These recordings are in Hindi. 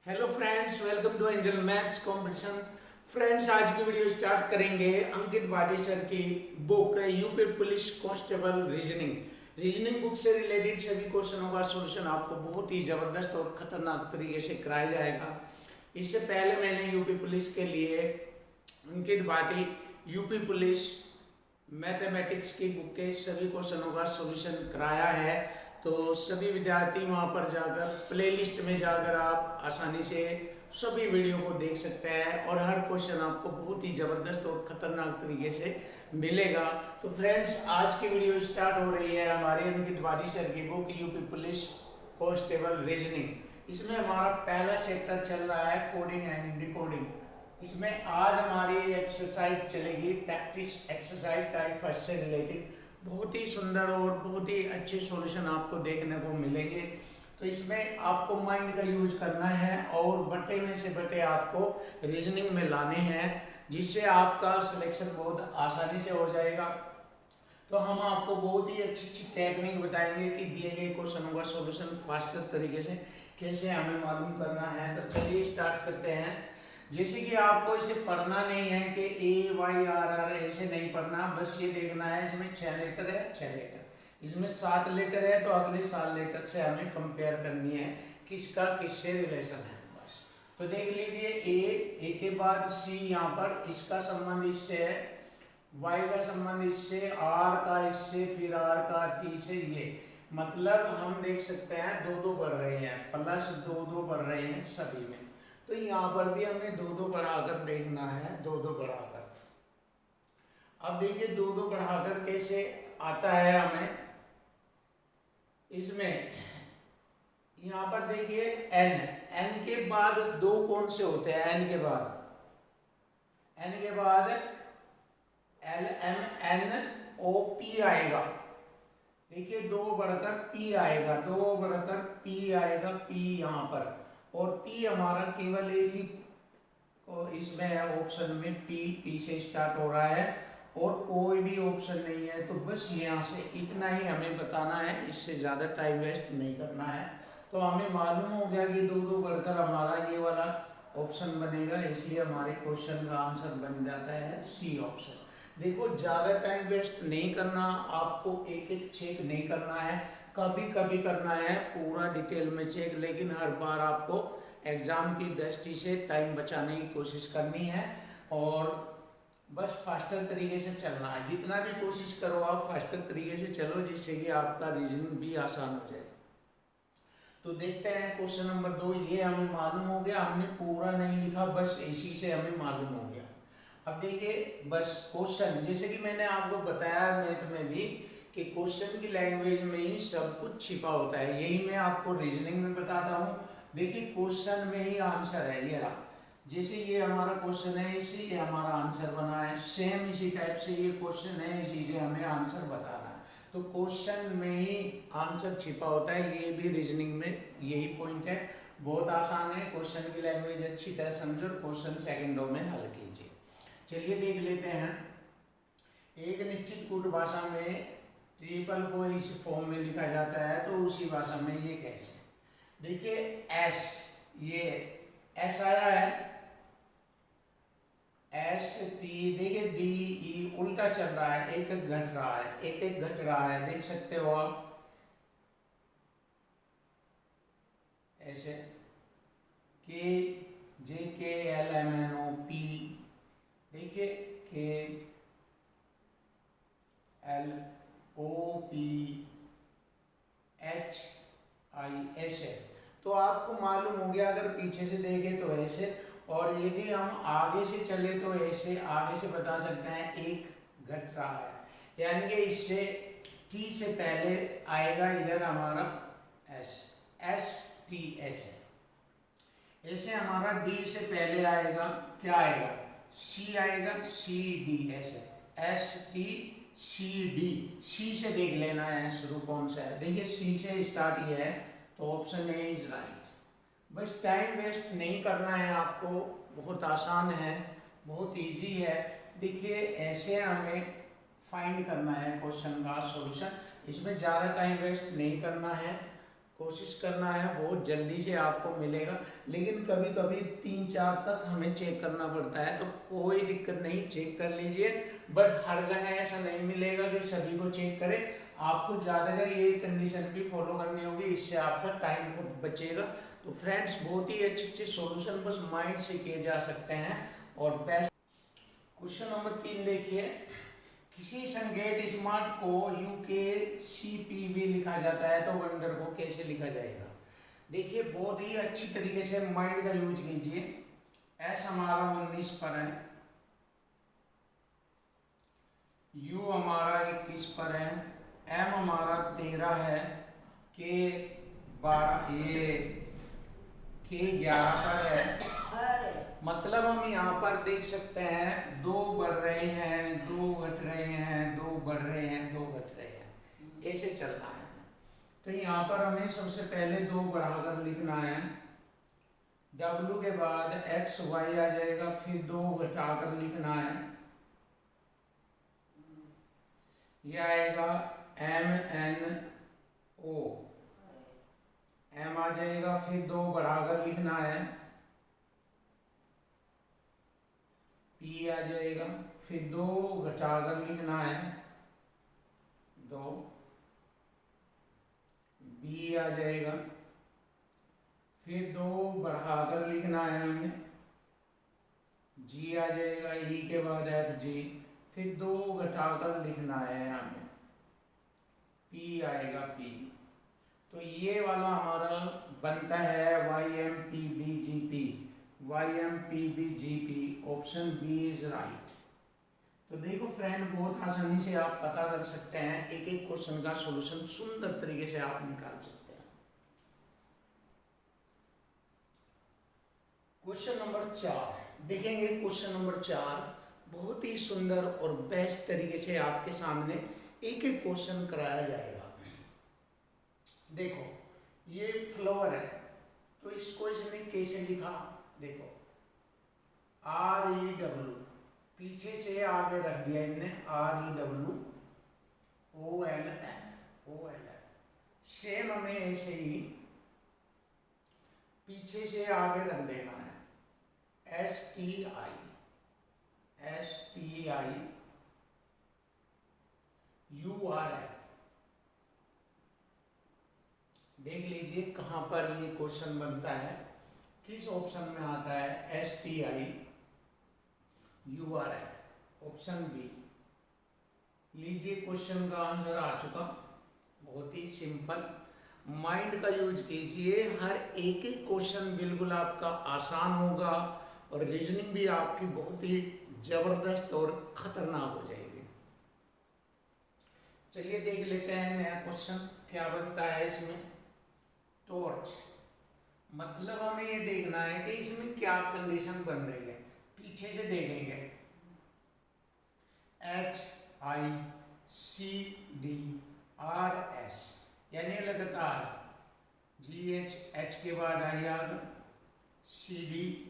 Hello friends, welcome to angel maths competition. Friends, आज की वीडियो स्टार्ट करेंगे अंकित बाडी सर की book UP police constable reasoning book से रिलेटेड सभी क्वेश्चनों का सॉल्यूशन आपको बहुत ही ज़बरदस्त और ख़तरनाक तरीके से कराया जाएगा। इससे पहले मैंने यूपी पुलिस के लिए अंकित बाडी यूपी पुलिस मैथमेटिक्स की बुक के सभी क्वेश्चनों का सॉल्यूशन कराया है, तो सभी विद्यार्थी वहां पर जाकर प्लेलिस्ट में जाकर आप आसानी से सभी वीडियो को देख सकते हैं और हर क्वेश्चन आपको बहुत ही ज़बरदस्त और ख़तरनाक तरीके से मिलेगा। तो फ्रेंड्स, आज की वीडियो स्टार्ट हो रही है हमारे अंकित बाडी सर की book UP police constable reasoning. इसमें हमारा पहला चैप्टर चल रहा है कोडिंग एंड डिकोडिंग। इसमें आज हमारी एक्सरसाइज चलेगी प्रैक्टिस एक्सरसाइज टाइप फर्स्ट से रिलेटेड। बहुत ही सुंदर और बहुत ही अच्छे सॉल्यूशन आपको देखने को मिलेंगे। तो इसमें आपको माइंड का यूज करना है और बटे में से बटे आपको रीजनिंग में लाने हैं, जिससे आपका सिलेक्शन बहुत आसानी से हो जाएगा। तो हम आपको बहुत ही अच्छी अच्छी टेक्निक बताएंगे कि दिए गए क्वेश्चनों का सॉल्यूशन फास्टर तरीके से कैसे हमें मालूम करना है। तो चलिए स्टार्ट करते हैं। जैसे कि आपको इसे पढ़ना नहीं है कि AYRR ऐसे नहीं पढ़ना, बस ये देखना है इसमें 6 लेटर है, 6 लेटर, इसमें 7 लेटर है, तो अगले 7 लेटर से हमें कंपेयर करनी है किसका किससे रिलेशन है। बस तो देख लीजिए, ए के बाद C, यहाँ पर इसका संबंध इससे है, Y का संबंध इससे, R का इससे, फिर R का T से, ये मतलब हम देख सकते हैं 2-2 बढ़ रहे हैं, प्लस 2-2 बढ़ रहे हैं सभी में। तो यहाँ पर भी हमें 2-2 बढ़ाकर देखना है, 2-2 बढ़ाकर। अब देखिए 2-2 बढ़ाकर कैसे आता है हमें। इसमें यहाँ पर देखिए n के बाद 2 कौन से होते हैं, n के बाद LMNOP आएगा। देखिए 2 बढ़कर P आएगा, 2 बढ़कर P आएगा, P यहाँ पर, और P हमारा केवल एक ही इसमें है ऑप्शन में, P से स्टार्ट हो रहा है और कोई भी ऑप्शन नहीं है। तो बस यहाँ से इतना ही हमें बताना है, इससे ज़्यादा टाइम वेस्ट नहीं करना है। तो हमें मालूम हो गया कि 2-2 बढ़कर हमारा ये वाला ऑप्शन बनेगा, इसलिए हमारे क्वेश्चन का आंसर बन जाता है C ऑप्शन। देखो, ज़्यादा टाइम वेस्ट नहीं करना, आपको एक एक चेक नहीं करना है, कभी कभी करना है पूरा डिटेल में चेक, लेकिन हर बार आपको एग्जाम की दृष्टि से टाइम बचाने की कोशिश करनी है और बस फास्टर तरीके से चलना है। जितना भी कोशिश करो आप फास्टर तरीके से चलो, जिससे कि आपका रीजनिंग भी आसान हो जाए। तो देखते हैं क्वेश्चन नंबर 2। ये हमें मालूम हो गया, हमने पूरा नहीं लिखा, बस इसी से हमें मालूम हो गया। अब देखिए बस क्वेश्चन, जैसे कि मैंने आपको बताया मैथ में भी कि क्वेश्चन की लैंग्वेज में ही सब कुछ छिपा होता है, यही मैं आपको रीजनिंग में बताता हूँ। देखिए क्वेश्चन में ही आंसर है, ये रहा। जैसे ये हमारा क्वेश्चन है, इसी ये हमारा आंसर बना है, सेम इसी टाइप से ये क्वेश्चन है, इसी से हमें आंसर बताना है। तो क्वेश्चन में ही आंसर छिपा होता है, ये भी रीजनिंग में यही पॉइंट है। बहुत आसान है, क्वेश्चन की लैंग्वेज अच्छी तरह समझो, क्वेश्चन सेकेंडों में हल कीजिए। चलिए देख लेते हैं। एक निश्चित कूट भाषा में ट्रिपल को इस फॉर्म में लिखा जाता है, तो उसी भाषा में ये कैसे। देखिए एस, ये एस आया है, एस टी, देखिए डी ई उल्टा चल रहा है, एक एक घट रहा है, एक एक घट रहा है, देख सकते हो आप ऐसे। K J K L M N O P, देखिए K L O P H I, ऐसे। तो आपको मालूम हो गया, अगर पीछे से देखें तो ऐसे, और यदि हम आगे से चले तो ऐसे, आगे से बता सकते हैं एक घट रहा है, यानी कि इससे टी से पहले आएगा इधर हमारा एस, एस टी ऐसे। ऐसे हमारा डी से पहले आएगा, क्या आएगा, सी आएगा, सी डी ऐसे, एस टी सी डी। सी से देख लेना है शुरू कौन सा है, देखिए सी से स्टार्ट ये है, तो ऑप्शन ए इज राइट। बस टाइम वेस्ट नहीं करना है आपको, बहुत आसान है, बहुत इजी है। देखिए ऐसे हमें फाइंड करना है क्वेश्चन का सॉल्यूशन, इसमें ज़्यादा टाइम वेस्ट नहीं करना है। कोशिश करना है, बहुत जल्दी से आपको मिलेगा, लेकिन कभी कभी 3-4 तक हमें चेक करना पड़ता है, तो कोई दिक्कत नहीं, चेक कर लीजिए। बट हर जगह ऐसा नहीं मिलेगा कि सभी को चेक करें, आपको ज़्यादातर ये कंडीशन भी फॉलो करनी होगी, इससे आपका टाइम बचेगा। तो फ्रेंड्स, बहुत ही अच्छे अच्छे सॉल्यूशन बस माइंड से किए जा सकते हैं और बेस्ट। क्वेश्चन नंबर 3 देखिए, किसी संकेत स्मार्ट को UKCPV लिखा जाता है तो वंडर को कैसे लिखा जाएगा। देखिए, बहुत ही अच्छी तरीके से माइंड का यूज कीजिए। एस हमारा 19 पर है, U हमारा 21 पर है, M हमारा 13 है, K 11 पर है। मतलब हम यहाँ पर देख सकते हैं 2 बढ़ रहे हैं, 2 घट रहे हैं, 2 बढ़ रहे हैं, 2 घट रहे हैं, ऐसे चलना है। तो यहाँ पर हमें सबसे पहले 2 बढ़ाकर लिखना है, W के बाद XY आ जाएगा, फिर 2 घटाकर लिखना है, यह आएगा MNO, M आ जाएगा, फिर 2 बढ़ाकर लिखना है, P आ जाएगा, फिर 2 घटाकर लिखना है 2, B आ जाएगा, फिर 2 बढ़ाकर लिखना है हमें, G आ जाएगा, E के बाद FG, फिर 2 घटाकर लिखना है हमें, P आएगा P। तो ये वाला हमारा बनता है YMPBGP, YMPBGP, option B is right. तो देखो फ्रेंड, बहुत आसानी से आप पता कर सकते हैं, एक एक क्वेश्चन का सॉल्यूशन सुंदर तरीके से आप निकाल सकते हैं। क्वेश्चन नंबर 4 देखेंगे। क्वेश्चन नंबर 4 बहुत ही सुंदर और बेस्ट तरीके से आपके सामने एक एक क्वेश्चन कराया जाएगा। देखो, ये फ्लावर है, तो इसको इसने कैसे लिखा, देखो REW, पीछे से आगे रख दिया इनने REW OLN। सेम हमें ऐसे ही पीछे से आगे रख देना है STI URL। देख लीजिए कहाँ पर ये क्वेश्चन बनता है, किस ऑप्शन में आता है, STI URL, ऑप्शन बी। लीजिए, क्वेश्चन का आंसर आ चुका। बहुत ही सिंपल, माइंड का यूज कीजिए, हर एक एक क्वेश्चन बिल्कुल आपका आसान होगा और रीजनिंग भी आपकी बहुत ही जबरदस्त और खतरनाक हो जाएगी। चलिए देख लेते हैं नया क्वेश्चन क्या बनता है इसमें। टॉर्च, मतलब हमें ये देखना है कि इसमें क्या कंडीशन बन रही है। पीछे से देखेंगे HICDRS, यानी लगातार GH के बाद आएगा CDRS,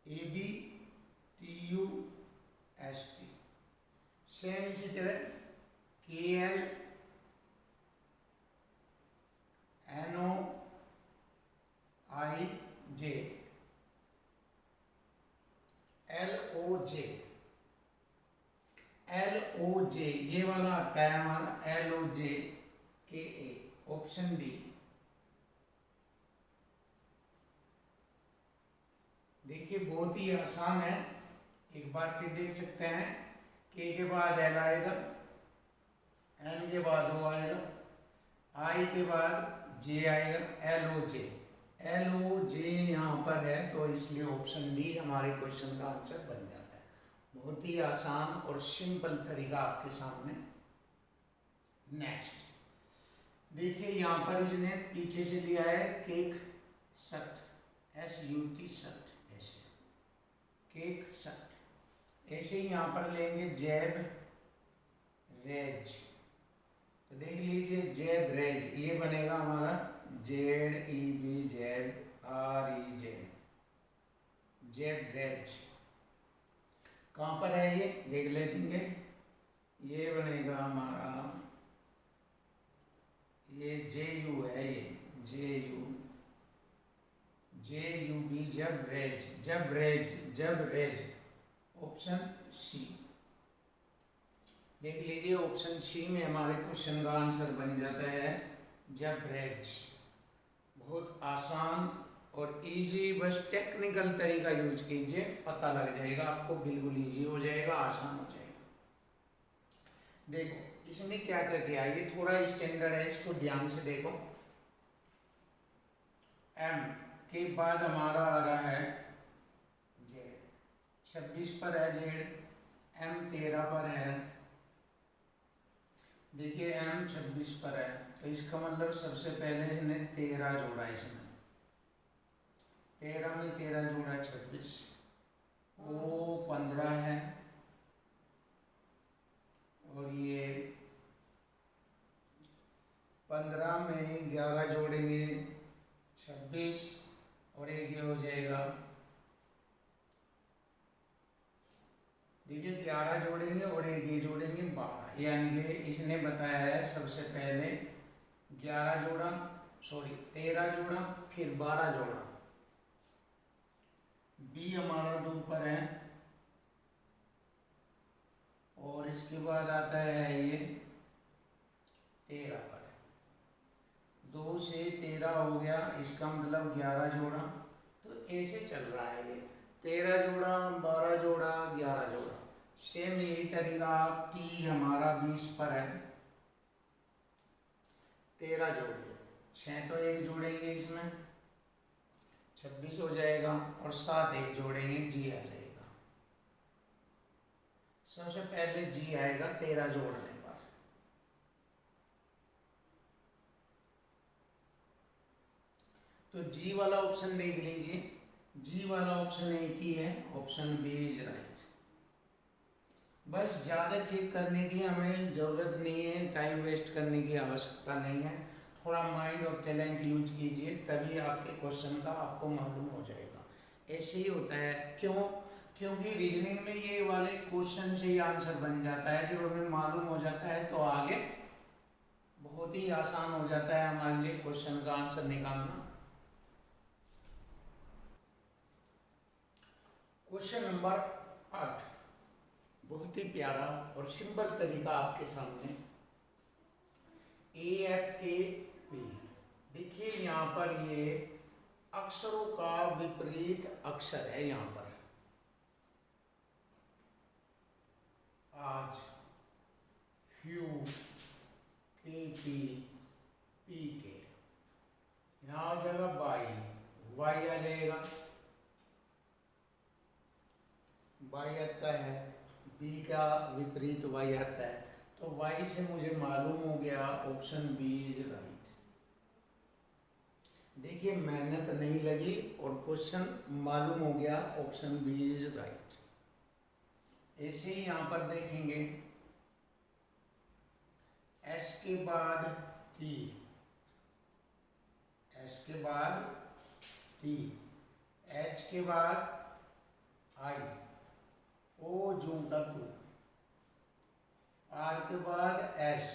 ABTUST, सेम इसी तरह KL NOIJ LOJ, ये वाला आता है हमारा LOJ KA, ऑप्शन डी। देखिए, बहुत ही आसान है, एक बार फिर देख सकते हैं। K के बाद L आएगा, N के बाद O आएगा, I के बाद J आएगा, LOJ यहाँ पर है, तो इसलिए ऑप्शन डी हमारे क्वेश्चन का आंसर बन जाता है। बहुत ही आसान और सिंपल तरीका आपके सामने। नेक्स्ट देखिए, यहाँ पर इसने पीछे से लिया है केक सट, SUT सट, ऐसे केक सट। ऐसे ही यहाँ पर लेंगे जैब रेज, तो देख लीजिए जैब रेज, ये बनेगा हमारा ZEB जैब REJ, जैब रेज। कहाँ पर है ये देख लेंगे, ये बनेगा हमारा ये जे यू है, ये जे यू बी, जबरेज। ऑप्शन सी देख लीजिए, ऑप्शन सी में हमारे क्वेश्चन का आंसर बन जाता है जबरेज। बहुत आसान और इजी, बस टेक्निकल तरीका यूज कीजिए, पता लग जाएगा आपको, बिल्कुल इजी हो जाएगा, आसान हो जाएगा। देखो इसने क्या कर दिया, ये थोड़ा स्टैंडर्ड है, इसको ध्यान से देखो। एम के बाद हमारा आ रहा है जेड, 26 पर है जेड, एम 13 पर है। देखिए एम 26 पर है, तो इसका मतलब सबसे पहले इसने 13 जोड़ा, इसमें 13 में 13 जोड़ा 26, ओ 15 है, और ये 15 में 11 जोड़ेंगे 26, और एक ये हो जाएगा, देखिए 11 जोड़ेंगे और एक ये जोड़ेंगे 12, यानी कि इसने बताया है सबसे पहले 11 जोड़ा, सॉरी 13 जोड़ा, फिर 12 जोड़ा। बी हमारा 2 पर है, और इसके बाद आता है ये 13 पर, 2 से 13 हो गया, इसका मतलब 11 जोड़ा। तो ऐसे चल रहा है ये, 13 जोड़ा, 12 जोड़ा, 11 जोड़ा। सेम यही तरीका टी हमारा 20 पर है, 13 जोड़िए, 6 तो एक जोड़ेंगे इसमें 26 हो जाएगा, और 7 एक जोड़ेंगे, जी आ जाएगा। सबसे पहले जी आएगा 13 जोड़ने पर। तो जी वाला ऑप्शन देख लीजिए, जी वाला ऑप्शन एक ही है, ऑप्शन बी इज राइट। बस ज़्यादा चेक करने की हमें ज़रूरत नहीं है, टाइम वेस्ट करने की आवश्यकता नहीं है, थोड़ा माइंड और टैलेंट यूज कीजिए, तभी आपके क्वेश्चन का आपको मालूम हो जाएगा। ऐसे ही होता है, क्यों? क्योंकि रीजनिंग में ये वाले क्वेश्चन से ही आंसर बन जाता है, जब हमें मालूम हो जाता है तो आगे बहुत ही आसान हो जाता है हमारे लिए क्वेश्चन का आंसर निकालना। क्वेश्चन नंबर 8 बहुत ही प्यारा और सिंपल तरीका आपके सामने, ए एफ के पी। देखिए यहाँ पर ये अक्षरों का विपरीत अक्षर है, यहाँ पर आज, फ्यू, के पी, पी के, यहाँ आ जाएगा वाई, वाई आ जाएगा, वाई आता है, बी का विपरीत वाई आता है, तो वाई से मुझे मालूम हो गया ऑप्शन बी इज राइट। देखिए मेहनत नहीं लगी और क्वेश्चन मालूम हो गया, ऑप्शन बी इज राइट। ऐसे ही यहाँ पर देखेंगे, एस के बाद टी, एस के बाद टी, एच के बाद आई, ओ जू का तू, आर के बाद एस,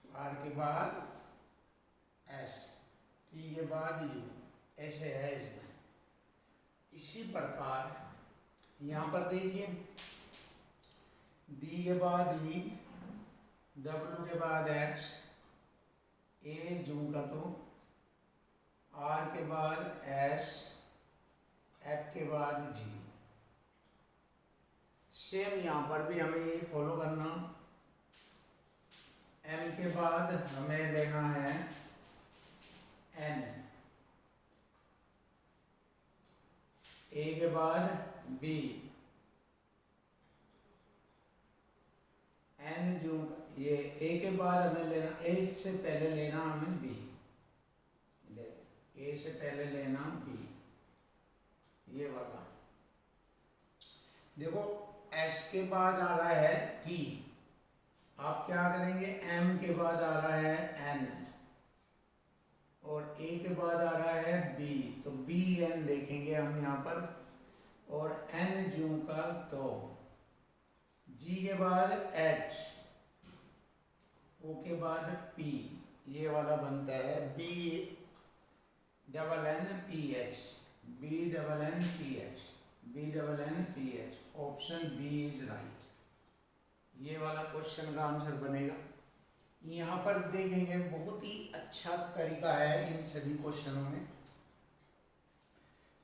आर के बाद एस, टी के बाद यू, ऐसे है इसमें। इसी प्रकार यहाँ पर देखिए, डी के बाद ई, डब्ल्यू के बाद एक्स, ए जू का तो, आर के बाद एस, एफ के बाद जी। सेम यहाँ पर भी हमें यही फॉलो करना। एम के बाद हमें लेना है एन, ए के बाद बी, एन जो ये ए के बाद हमें लेना, ए से पहले लेना हमें बी, ए से पहले लेना बी, ये वाला। देखो एस के बाद आ रहा है टी, आप क्या करेंगे, एम के बाद आ रहा है एन, और ए के बाद आ रहा है बी, तो बी एन देखेंगे हम यहाँ पर, और एन जू का तो, जी के बाद एच, ओ के बाद पी, ये वाला बनता है B double N P H, B double N P H, B double N P H. Option B is right. ये वाला क्वेश्चन का आंसर बनेगा। यहाँ पर देखेंगे बहुत ही अच्छा तरीका है इन सभी क्वेश्चनों में।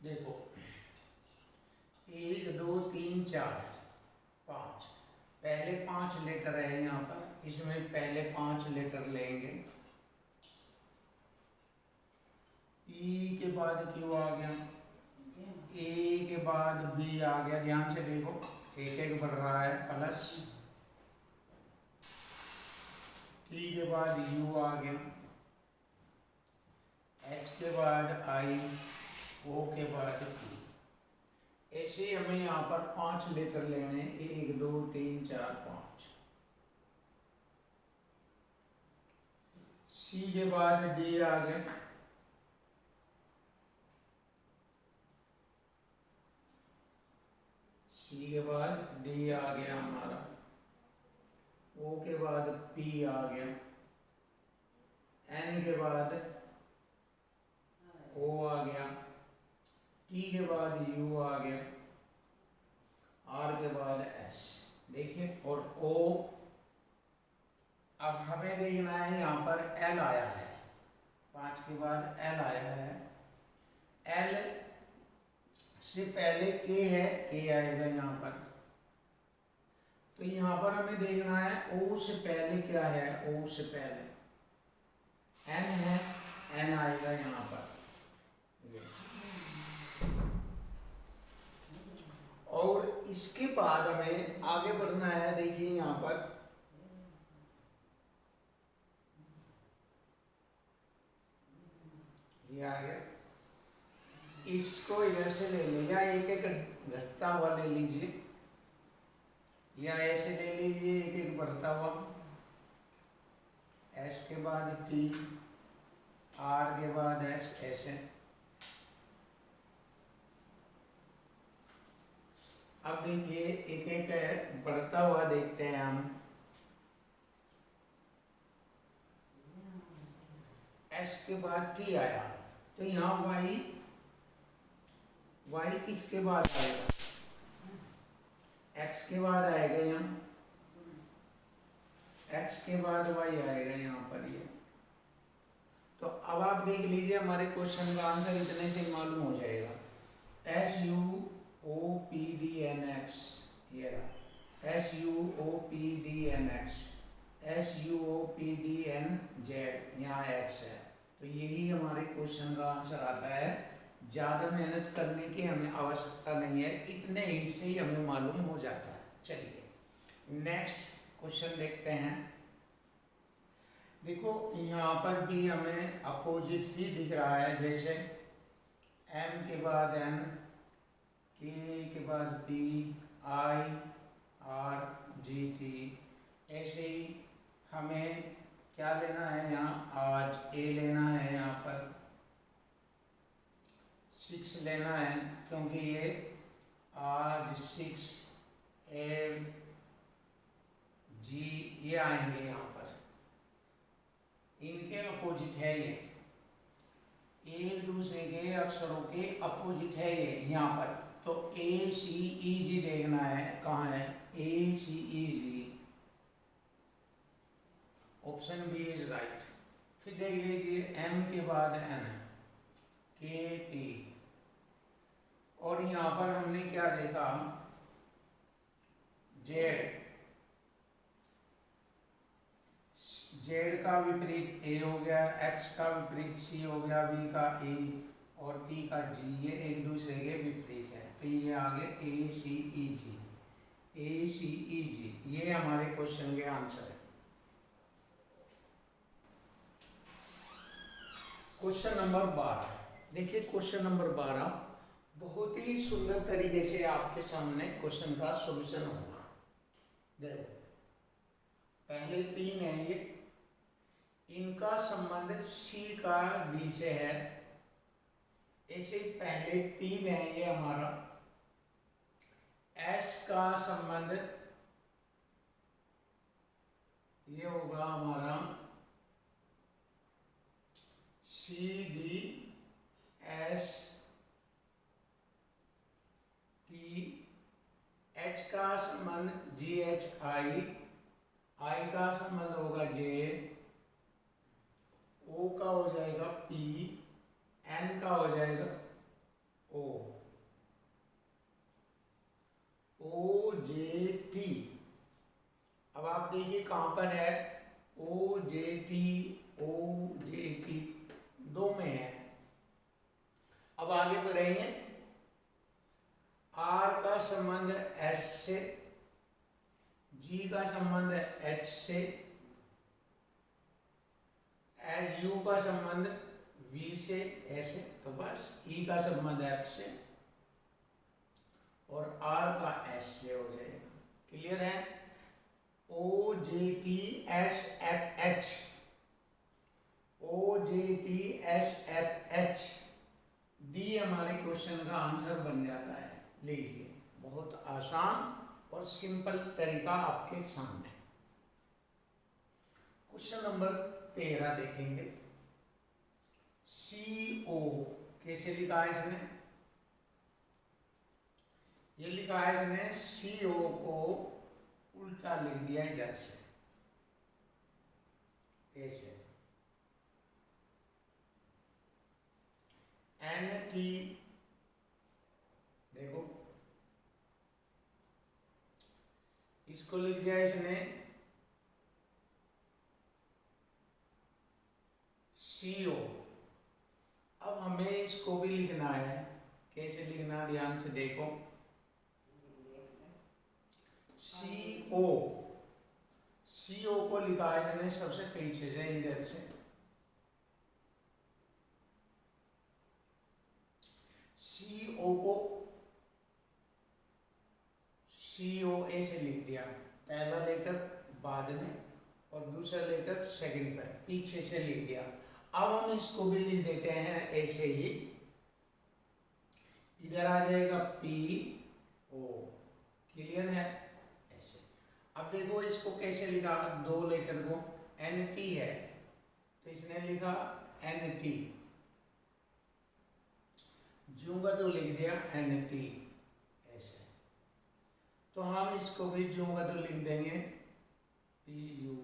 देखो 1 2 3 4 5, पहले 5 लेटर है यहाँ पर, इसमें पहले 5 लेटर लेंगे। ई के बाद क्यू आ गया, ए के बाद बी आ गया, ध्यान से देखो एक एक बढ़ रहा है प्लस, टी के बाद यू आ गया, एच के बाद आई, ओ के बाद पी। ऐसे ही हमें यहाँ पर 5 लेटर लेने, 1 2 3 4 5। सी के बाद डी आ गया, सी के बाद डी आ गया हमारा, ओ के बाद पी आ गया, एन के बाद ओ आ गया, टी के बाद यू आ गया, आर के बाद एस। देखिए और ओ, अब हमें देखना है यहाँ पर एल आया है, 5 के बाद एल आया है। एल से पहले के है, के आएगा यहाँ पर। तो यहाँ पर हमें देखना है ओ से पहले क्या है, ओ से पहले एन है, एन आएगा यहाँ पर। और इसके बाद हमें आगे बढ़ना है। देखिए यहाँ पर ये आ गया, इसको इधर से ले लीजिए, एक एक घटता हुआ ले लीजिए, या ऐसे ले लीजिए एक एक बढ़ता हुआ। एस के बाद टी, आर के बाद एस, ऐसे। अब देखिए एक एक बढ़ता हुआ देखते हैं हम। एस के बाद टी आया, तो यहाँ वाई, वाई किसके बाद आएगा, एक्स के बाद आएगा यहाँ, एक्स के बाद वाई आएगा यहाँ पर ये। तो अब आप देख लीजिए हमारे क्वेश्चन का आंसर इतने से मालूम हो जाएगा। S U O P D N X, ये रहा S U O P D N X, S U O P D N Z, यहाँ एक्स है। तो यही हमारे क्वेश्चन का आंसर आता है। ज़्यादा मेहनत करने की हमें आवश्यकता नहीं है, इतने हिंट से ही हमें मालूम हो जाता है। चलिए नेक्स्ट क्वेश्चन देखते हैं। देखो यहाँ पर भी हमें अपोजिट ही दिख रहा है, जैसे एम के बाद एन, के के बाद P, I, R, G, T. ऐसे ही हमें क्या लेना है यहाँ, आज ए लेना है, यहाँ पर 6 लेना है, क्योंकि ये आज 6 एम जी ये आएंगे यहाँ पर, इनके अपोजिट है ये, एक दूसरे के अक्षरों के अपोजिट है ये यहाँ पर। तो ए सी ई जी देखना है, कहाँ है ए सी ई जी, ऑप्शन बी इज राइट। फिर देख लीजिए एम के बाद एन, के टी, और यहाँ पर हमने क्या देखा, जेड, जेड का विपरीत ए हो गया, एक्स का विपरीत सी हो गया, वी का ए और टी का जी, ये एक दूसरे के विपरीत है। तो ये आगे ए सी ई जी, ए सी ई जी, ये हमारे क्वेश्चन के आंसर है। क्वेश्चन नंबर 12, देखिए क्वेश्चन नंबर 12 बहुत ही सुंदर तरीके से आपके सामने क्वेश्चन का सॉल्यूशन होगा। देखो पहले 3 है ये, इनका संबंध सी का डी से है। ऐसे पहले 3 है ये हमारा, एस का संबंध ये होगा हमारा C D S T, H का संबंध जी एच आई, आई का संबंध होगा जे, ओ का हो जाएगा पी, एन का हो जाएगा ओ, ओ जे टी। अब आप देखिए कहां पर है, ओ जे टी, ओ जे टी दो में है। अब आगे बढ़ेंगे, आर का संबंध एस से, जी का संबंध एच से, यू का संबंध वी से, ऐसे तो बस ई का संबंध एफ से और आर का एस से हो जाएगा। क्लियर है? O J T S F H, O J T S F H, D हमारे क्वेश्चन का आंसर बन जाता है। लीजिए, बहुत आसान और सिंपल तरीका आपके सामने। क्वेश्चन नंबर 13 देखेंगे। CO कैसे लिखा है इसने? ये लिखा है इसने CO को उल्टा लिख दिया इधर से, ऐसे। NT देखो, इसको लिख दिया इसने CO। अब हमें इसको भी लिखना है। कैसे लिखना, ध्यान से देखो। CO, CO को लिखा है इसने सबसे पीछे से, इधर से। CO को COA से लिख दिया, पहला लेटर बाद में और दूसरा लेटर सेकंड पर, पीछे से लिख दिया। अब हम इसको भी लिख देते हैं ऐसे ही, इधर आ जाएगा PO। क्लियर है? ऐसे। अब देखो इसको कैसे लिखा, दो लेटर को, NT है तो इसने लिखा NT, जू का तो लिख दिया NT, ऐसे। तो हम इसको भी जू का तो लिख देंगे PU,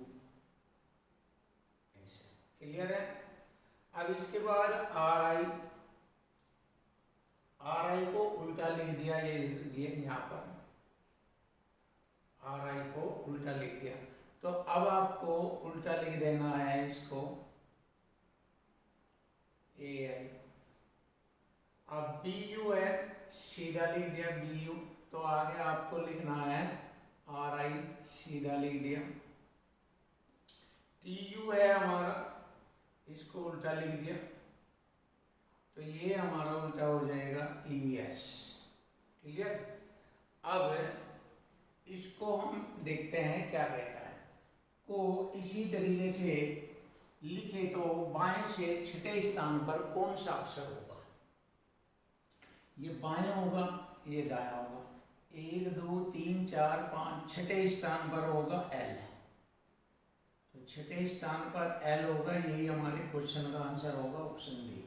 ऐसे। क्लियर है? अब इसके बाद RI को उल्टा लिख दिया, ये यहाँ पर RI को उल्टा लिख दिया। तो अब आपको उल्टा लिख देना है इसको AL। अब BU है, सीधा लिख दिया BU, तो आगे आपको लिखना है RI, सीधा लिख दिया। TU है हमारा, इसको उल्टा लिख दिया, तो ये हमारा उल्टा हो जाएगा ES। क्लियर? अब इसको हम देखते हैं क्या कहता है। को इसी तरीके से लिखे तो बाएं से छठे स्थान पर कौन सा अक्षर होगा? ये बाएं होगा, ये दायां होगा। 1 2 3 4 5 छठे स्थान पर होगा L, तो छठे स्थान पर L होगा। यही हमारे क्वेश्चन का आंसर होगा, ऑप्शन बी।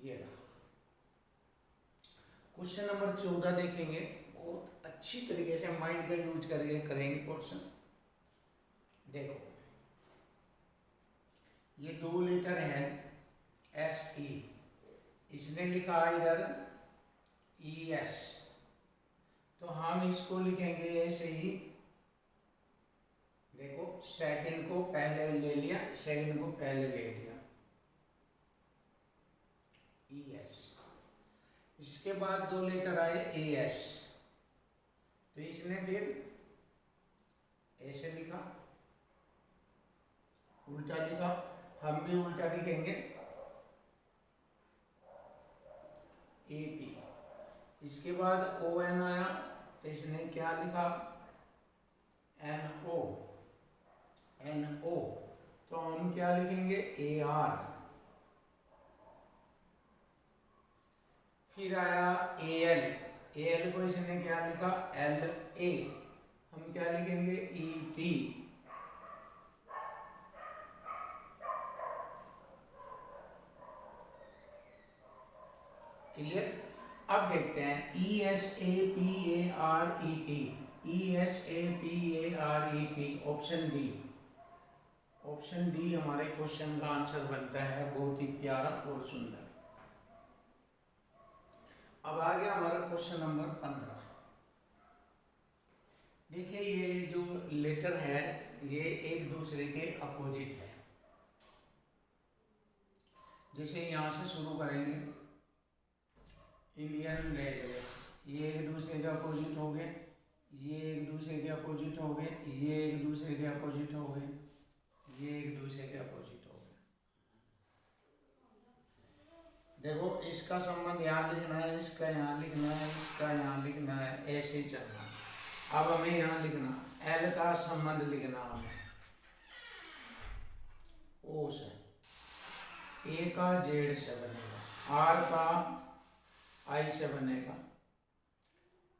ये रहा। क्वेश्चन नंबर 14 देखेंगे। बहुत अच्छी तरीके से माइंड का यूज करके करेंगे क्वेश्चन। देखो, ये दो लेटर है SE, इसने लिखा इधर ES, तो हम इसको लिखेंगे ऐसे ही। देखो, सेकंड को पहले ले लिया, सेकंड को पहले ले लिया, ES। इसके बाद दो लेटर आए AS, तो इसने फिर ऐसे लिखा, उल्टा लिखा। हम भी उल्टा लिखेंगे AP। इसके बाद ON आया, तो इसने क्या लिखा NO, NO, तो हम क्या लिखेंगे AR। फिर आया AL, AL को इसने क्या लिखा LA, हम क्या लिखेंगे ET। क्लियर। अब देखते हैं ESAPARET, ESAPARET, option D. Option D हमारे क्वेश्चन का आंसर बनता है, बहुत ही प्यारा और सुंदर। अब आ गया हमारा क्वेश्चन नंबर 15। देखिए ये जो लेटर है ये एक दूसरे के अपोजिट है। जैसे यहाँ से शुरू करेंगे, इंडियन रेलवे, ये एक दूसरे के अपोजिट हो गए, ये एक दूसरे के अपोजिट हो गए, ये एक दूसरे के अपोजिट हो गए, ये एक दूसरे के अपोजिट हो गए। देखो इसका संबंध यहाँ लिखना है, इसका यहाँ लिखना है, इसका यहाँ लिखना है, ऐसे ही चलना है। अब हमें यहाँ लिखना, एल का संबंध लिखना हमें ओ से, ए का जेड से बनेगा, आर का आई से बनेगा,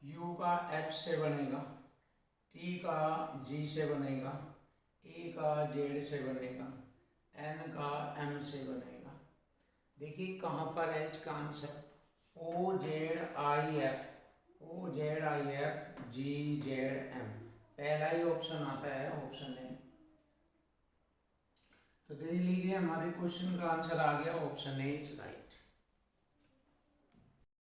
यू का एफ से बनेगा, टी का जी से बनेगा, ए का जेड से बनेगा, एन का एम से बनेगा। देखिए कहाँ पर है इसका answer, O Z I F, O Z I F G Z M, पहला ही ऑप्शन आता है, ऑप्शन ए। तो देख लीजिए हमारे क्वेश्चन का आंसर आ गया, ऑप्शन ए इज राइट।